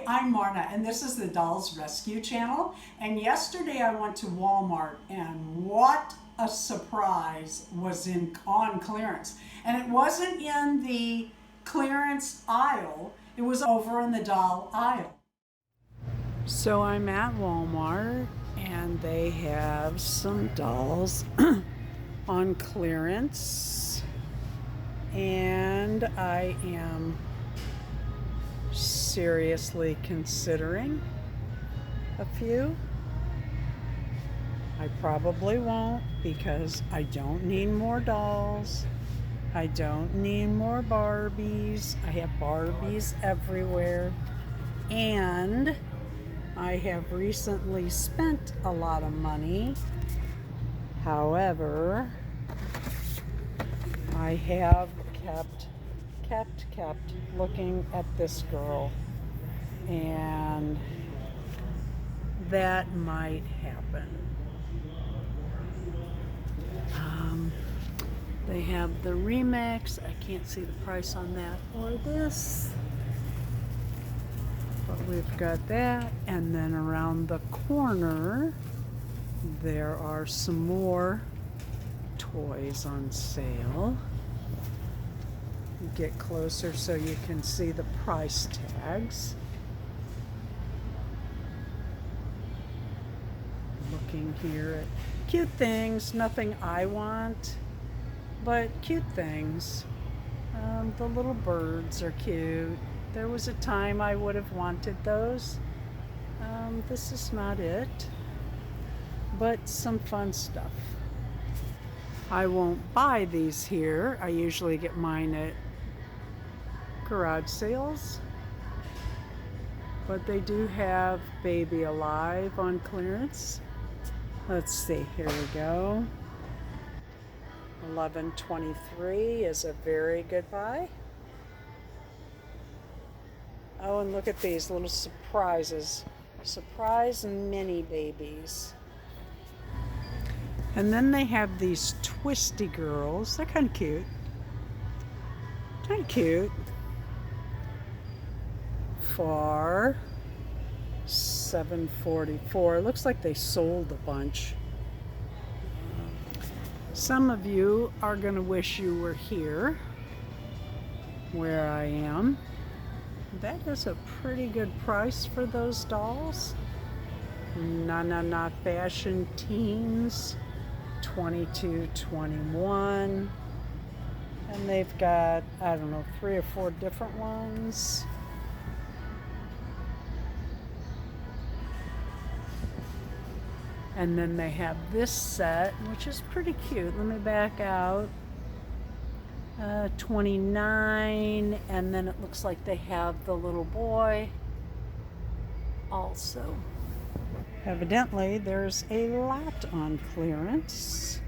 Hi, I'm Marna, and this is the Dolls Rescue Channel. And yesterday I went to Walmart, and what a surprise was on clearance. And it wasn't in the clearance aisle, it was over in the doll aisle. So I'm at Walmart, and they have some dolls on clearance, and I am seriously considering a few. I probably won't because I don't need more dolls. I don't need more Barbies. I have Barbies everywhere. And I have recently spent a lot of money. However, I have kept looking at this girl, and that might happen. They have the remix. I can't see the price on that or this, but we've got that. And then around the corner there are some more toys on sale. Get closer so you can see the price tags. Looking here at cute things, nothing I want, but cute things. The little birds are cute. There was a time I would have wanted those. This is not it, but some fun stuff. I won't buy these here. I usually get mine at garage sales, but they do have Baby Alive on clearance. Let's see, here we go. $11.23 is a very good buy. Oh, and look at these little surprises. Surprise mini babies. And then they have these twisty girls. They're kind of cute. Kind of cute. For $7.44. Looks like they sold a bunch. Some of you are going to wish you were here where I am. That is a pretty good price for those dolls. NaNaNa Fashion Teens, $22.21. And they've got, I don't know, 3 or 4 different ones. And then they have this set, which is pretty cute. Let me back out. $29, and then it looks like they have the little boy also. Evidently, there's a lot on clearance.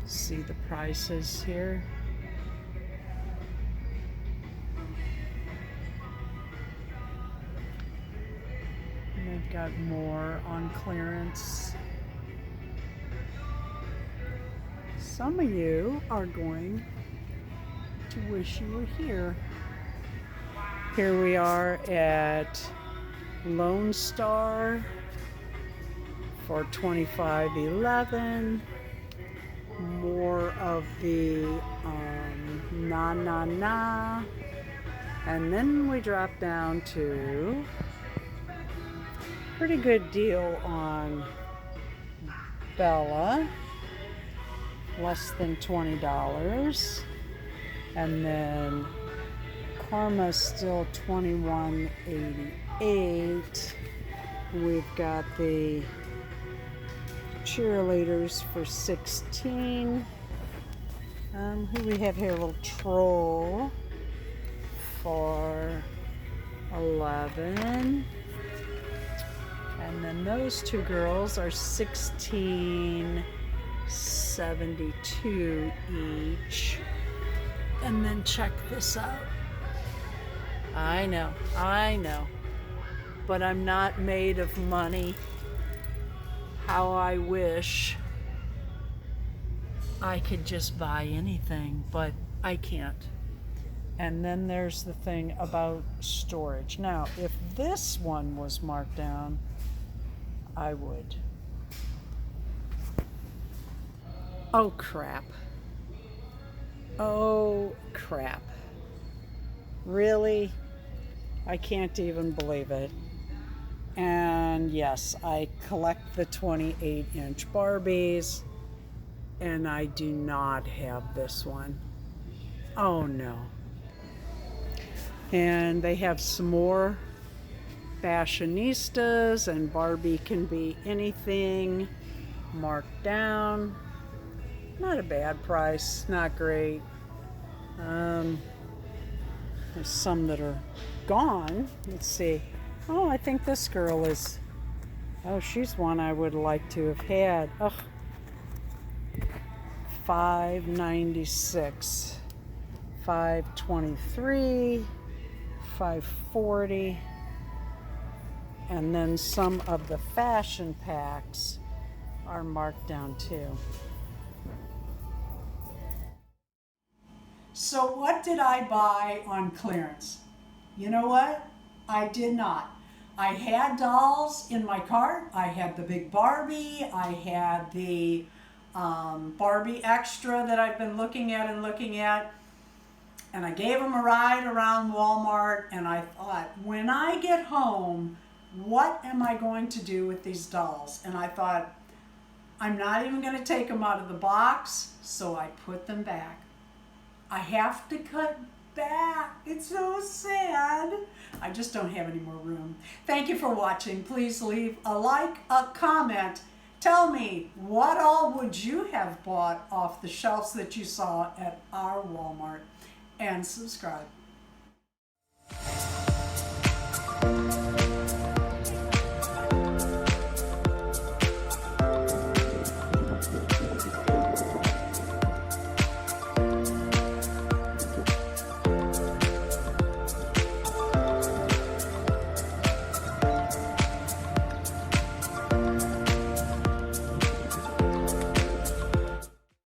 See the prices here. They've got more on clearance. Some of you are going to wish you were here. Here we are at Lone Star for $25.11. More of the NaNaNa. And then we drop down to pretty good deal on Bella, less than $20. And then Karma's still $21.88. We've got the cheerleaders for $16. Who we have here? A little troll for $11. And then those two girls are $16.72 each. And then check this out. I know, but I'm not made of money. How I wish I could just buy anything, but I can't. And then there's the thing about storage. Now, if this one was marked down, I would. Oh, crap. Oh, crap. Really? I can't even believe it. And yes, I collect the 28-inch Barbies, and I do not have this one. Oh, no. And they have some more fashionistas, and Barbie can be anything marked down. Not a bad price, not great. There's some that are gone. Let's see. Oh, I think this girl is, oh, she's one I would like to have had. Ugh. $5.96, $5.23, $5.40, and then some of the fashion packs are marked down too. So what did I buy on clearance? You know what? I did not. I had dolls in my cart. I had the big Barbie. I had the Barbie extra that I've been looking at, and I gave them a ride around Walmart, and I thought, when I get home, what am I going to do with these dolls? And I thought, I'm not even going to take them out of the box, so I put them back. I have to cut back. It's so sad. I just don't have any more room. Thank you for watching. Please leave a like, a comment. Tell me, what all would you have bought off the shelves that you saw at our Walmart? And subscribe.